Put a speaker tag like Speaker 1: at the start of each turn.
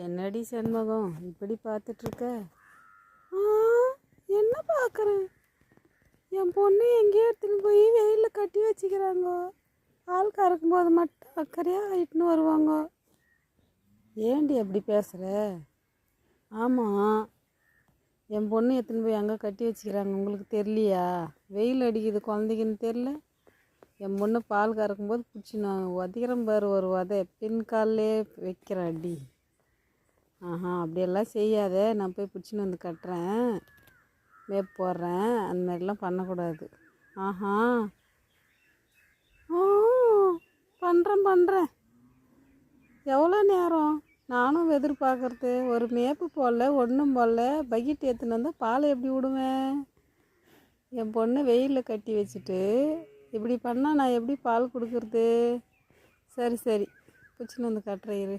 Speaker 1: என்னடி சண்முகம் இப்படி பார்த்துட்ருக்க? என்ன பார்க்குறேன்? என் பொண்ணு எங்கேயோ எடுத்துன்னு போய் வெயிலில் கட்டி வச்சுக்கிறாங்க. ஆள் கறக்கும் போது மட்டும் அக்கறையாக ஆகிட்டுன்னு வருவாங்க. ஏண்டி அப்படி பேசுகிற? ஆமாம், என் பொண்ணு எடுத்துன்னு போய் அங்கே கட்டி வச்சுக்கிறாங்க. உங்களுக்கு தெரியலையா? வெயில் அடிக்குது குழந்தைக்குன்னு தெரில. என் பொண்ணு பால் கறக்கும்போது பிடிச்சி நான் உதைக்கிறேன் பாரு, ஒரு உதை பின் காலிலே வைக்கிறேன் அடி. அப்படியெல்லாம் செய்யாத. நான் போய் பிடிச்சின்னு வந்து கட்டுறேன், மேப் போடுறேன். அந்த மாதிரிலாம் பண்ணக்கூடாது. ஆ பண்ணுறேன். எவ்வளோ நேரம் நானும் எதிர்பார்க்குறது? ஒரு மேப்பு போடல, ஒன்றும் போடல. பக்கெட் ஏற்றுன்னு வந்தால் பால் எப்படி விடுவேன்? என் பொண்ணு வெயிலில் கட்டி வச்சுட்டு இப்படி பண்ணால் நான் எப்படி பால் கொடுக்குறது? சரி பிடிச்சின்னு வந்து கட்டுறேன் இரு.